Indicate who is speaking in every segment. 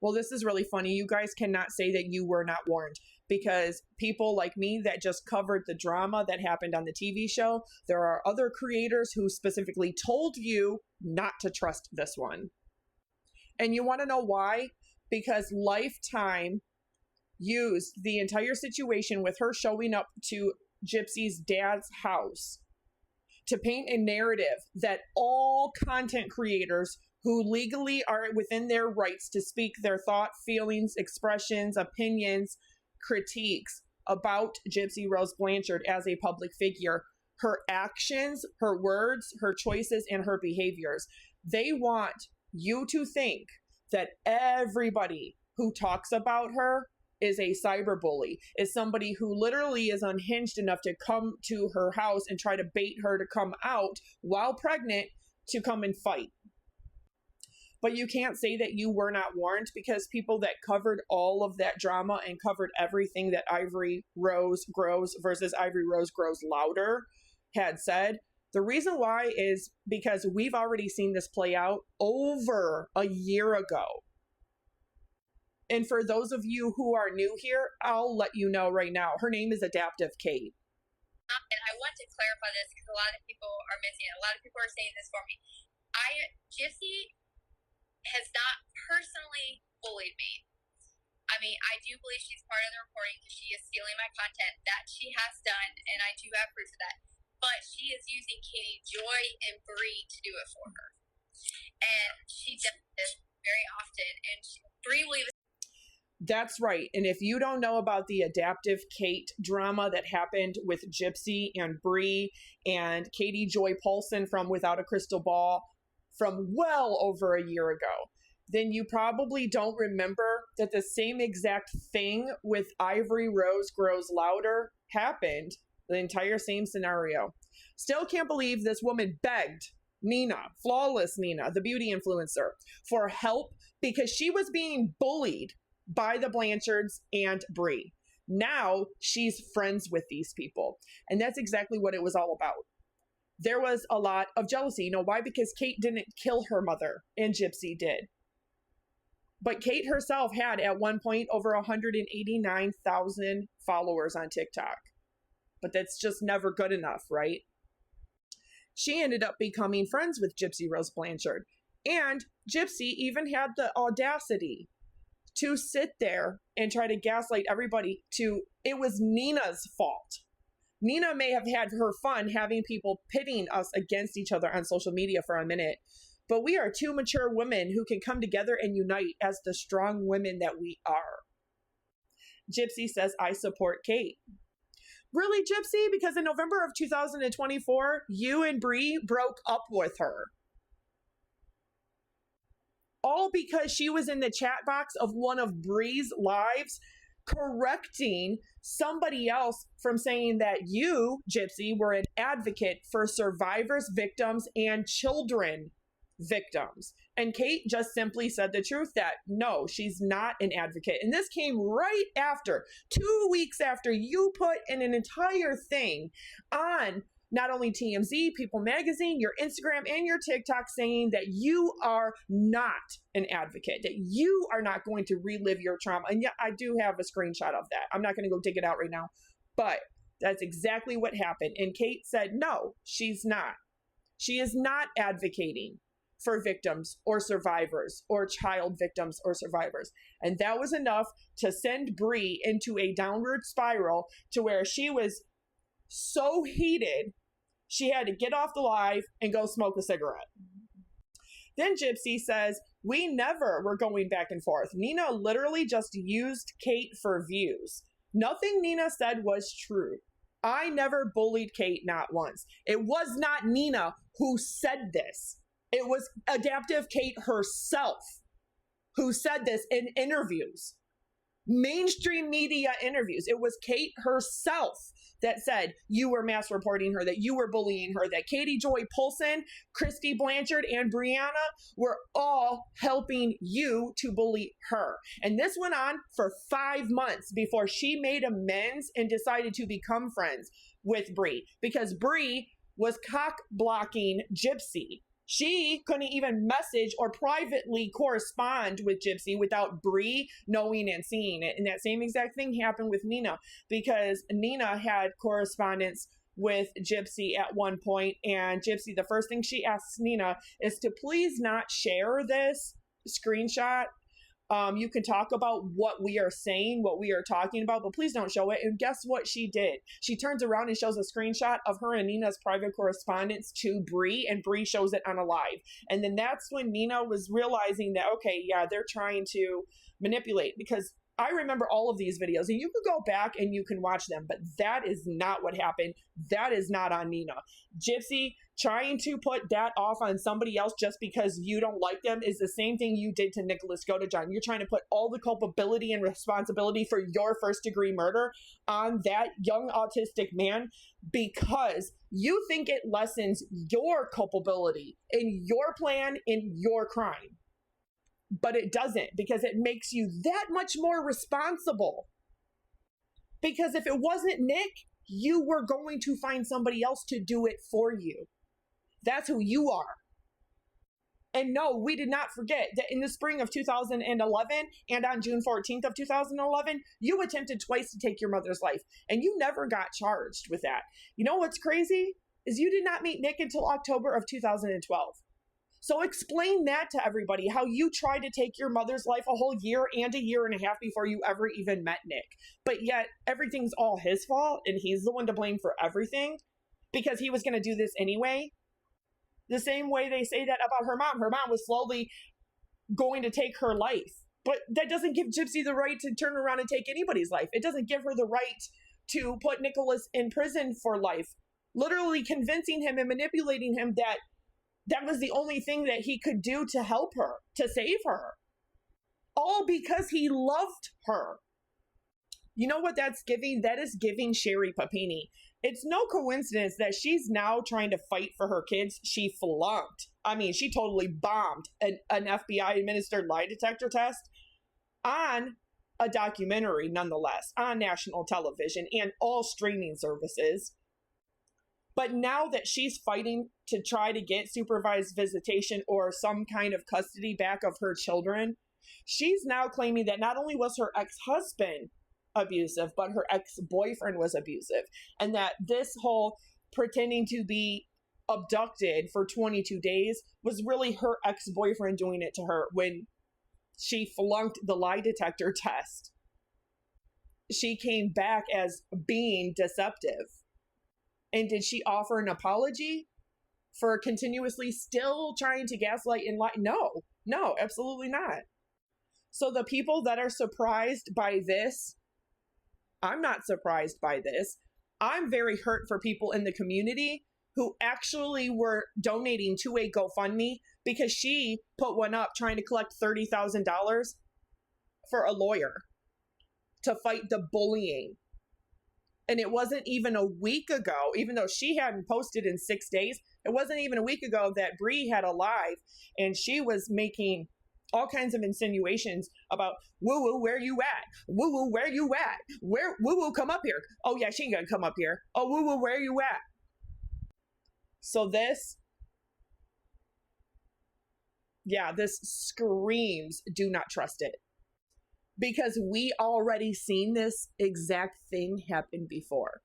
Speaker 1: Well, this is really funny. You guys cannot say that you were not warned, because people like me that just covered the drama that happened on the TV show, there are other creators who specifically told you not to trust this one. And you want to know why? Because Lifetime used the entire situation with her showing up to Gypsy's dad's house to paint a narrative that all content creators who legally are within their rights to speak their thought, feelings, expressions, opinions, critiques about Gypsy Rose Blanchard as a public figure, her actions, her words, her choices, and her behaviors. They want you to think that everybody who talks about her is a cyberbully, is somebody who literally is unhinged enough to come to her house and try to bait her to come out while pregnant to come and fight. But you can't say that you were not warned, because people that covered all of that drama and covered everything that Ivory Rose Grows versus Ivory Rose Grows Louder had said, the reason why is because we've already seen this play out over a year ago. And for those of you who are new here, I'll let you know right now, her name is Adaptive Kate.
Speaker 2: And I want to clarify this because a lot of people are missing it. A lot of people are saying this for me. Gypsy has not personally bullied me. I mean, I do believe she's part of the recording because she is stealing my content. That she has done, and I do have proof of that. But she is using Katie Joy and Bree to do it for her. And she does this very often. And Bree will even...
Speaker 1: That's right. And if you don't know about the Adaptive Kate drama that happened with Gypsy and Bree and Katie Joy Paulson from Without a Crystal Ball from well over a year ago, then you probably don't remember that the same exact thing with Ivory Rose Grows Louder happened, the entire same scenario. Still can't believe this woman begged Nina, Flawless Nina, the beauty influencer, for help because she was being bullied by the Blanchards and Bree. Now she's friends with these people. And that's exactly what it was all about. There was a lot of jealousy. You know why? Because Kate didn't kill her mother and Gypsy did. But Kate herself had at one point over 189,000 followers on TikTok. But that's just never good enough, right? She ended up becoming friends with Gypsy Rose Blanchard. And Gypsy even had the audacity to sit there and try to gaslight everybody to it was Nina's fault. Nina may have had her fun having people pitting us against each other on social media for a minute, but we are two mature women who can come together and unite as the strong women that we are. Gypsy says, I support Kate. Really, Gypsy? Because in November of 2024, you and Bree broke up with her. All because she was in the chat box of one of Bree's lives correcting somebody else from saying that you, Gypsy, were an advocate for survivors, victims, and children victims. And Kate just simply said the truth that no, she's not an advocate. And this came right after, 2 weeks after you put in an entire thing on not only TMZ, People Magazine, your Instagram, and your TikTok saying that you are not an advocate, that you are not going to relive your trauma. And yeah, I do have a screenshot of that. I'm not going to go dig it out right now, but that's exactly what happened. And Kate said, no, she's not. She is not advocating for victims or survivors or child victims or survivors. And that was enough to send Bree into a downward spiral to where she was so heated, she had to get off the live and go smoke a cigarette. Then Gypsy says, we never were going back and forth. Nina literally just used Kate for views. Nothing Nina said was true. I never bullied Kate, not once. It was not Nina who said this. It was Adaptive Kate herself who said this in interviews. Mainstream media interviews. It was Kate herself that said you were mass reporting her, that you were bullying her, that Katie Joy Paulson, Christy Blanchard, and Brianna were all helping you to bully her. And this went on for 5 months before she made amends and decided to become friends with Bree, because Bree was cock blocking Gypsy She couldn't even message or privately correspond with Gypsy without Bree knowing and seeing it. And that same exact thing happened with Nina, because Nina had correspondence with Gypsy at one point, and Gypsy, the first thing she asks Nina is to please not share this screenshot. You can talk about what we are saying, what we are talking about, but please don't show it. And guess what she did? She turns around and shows a screenshot of her and Nina's private correspondence to Bree, and Bree shows it on a live. And then that's when Nina was realizing that, okay, yeah, they're trying to manipulate, because I remember all of these videos, and you can go back and you can watch them, but that is not what happened. That is not on Nina. Gypsy trying to put that off on somebody else just because you don't like them is the same thing you did to Nicholas Godejohn. You're trying to put all the culpability and responsibility for your first-degree murder on that young autistic man because you think it lessens your culpability in your plan, in your crime. But it doesn't, because it makes you that much more responsible. Because if it wasn't Nick, you were going to find somebody else to do it for you. That's who you are. And no, we did not forget that in the spring of 2011 and on June 14th of 2011, you attempted twice to take your mother's life, and you never got charged with that. You know what's crazy? Is you did not meet Nick until October of 2012. So explain that to everybody, how you tried to take your mother's life a whole year and a year and a half before you ever even met Nick. But yet everything's all his fault and he's the one to blame for everything because he was going to do this anyway. The same way they say that about her mom. Her mom was slowly going to take her life. But that doesn't give Gypsy the right to turn around and take anybody's life. It doesn't give her the right to put Nicholas in prison for life. Literally convincing him and manipulating him that was the only thing that he could do to help her, to save her. All because he loved her. You know what that's giving? That is giving Sherry Papini. It's no coincidence that she's now trying to fight for her kids. She flunked. I mean, she totally bombed an FBI-administered lie detector test on a documentary, nonetheless, on national television and all streaming services. But now that she's fighting to try to get supervised visitation or some kind of custody back of her children, she's now claiming that not only was her ex-husband abusive, but her ex-boyfriend was abusive. And that this whole pretending to be abducted for 22 days was really her ex-boyfriend doing it to her when she flunked the lie detector test. She came back as being deceptive. And did she offer an apology for continuously still trying to gaslight and lie? No, absolutely not. So the people that are surprised by this, I'm not surprised by this. I'm very hurt for people in the community who actually were donating to a GoFundMe because she put one up trying to collect $30,000 for a lawyer to fight the bullying. And it wasn't even a week ago, even though she hadn't posted in 6 days, it wasn't even a week ago that Bree had a live and she was making all kinds of insinuations about, woo-woo, where you at? Woo-woo, where you at? Woo-woo, come up here. Oh yeah, she ain't gonna come up here. Oh, woo-woo, where you at? So this screams, do not trust it. Because we already seen this exact thing happen before.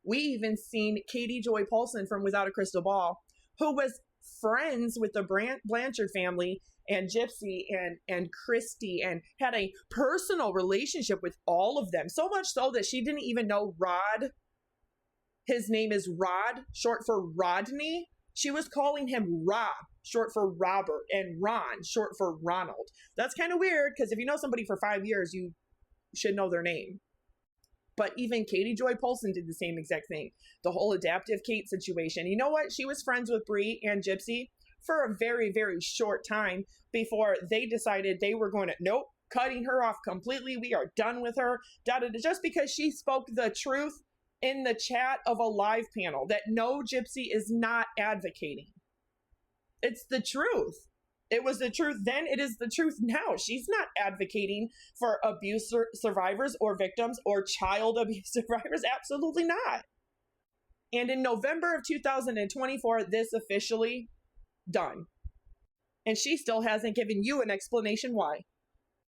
Speaker 1: We even seen Katie Joy Paulson from Without a Crystal Ball, who was friends with the Blanchard family and Gypsy and Christy and had a personal relationship with all of them. So much so that she didn't even know Rod. His name is Rod, short for Rodney. She was calling him Rob, short for Robert, and Ron, short for Ronald. That's kind of weird because if you know somebody for 5 years, you should know their name. But even Katie Joy Paulson did the same exact thing. The whole adaptive Kate situation. You know what? She was friends with Bree and Gypsy for a very, very short time before they decided they were going to, nope, cutting her off completely. We are done with her. Just because she spoke the truth in the chat of a live panel that no, Gypsy is not advocating. It's the truth. It was the truth then. It is the truth now. She's not advocating for abuse survivors or victims or child abuse survivors. Absolutely not. And in November of 2024, this officially Done. And she still hasn't given you an explanation why.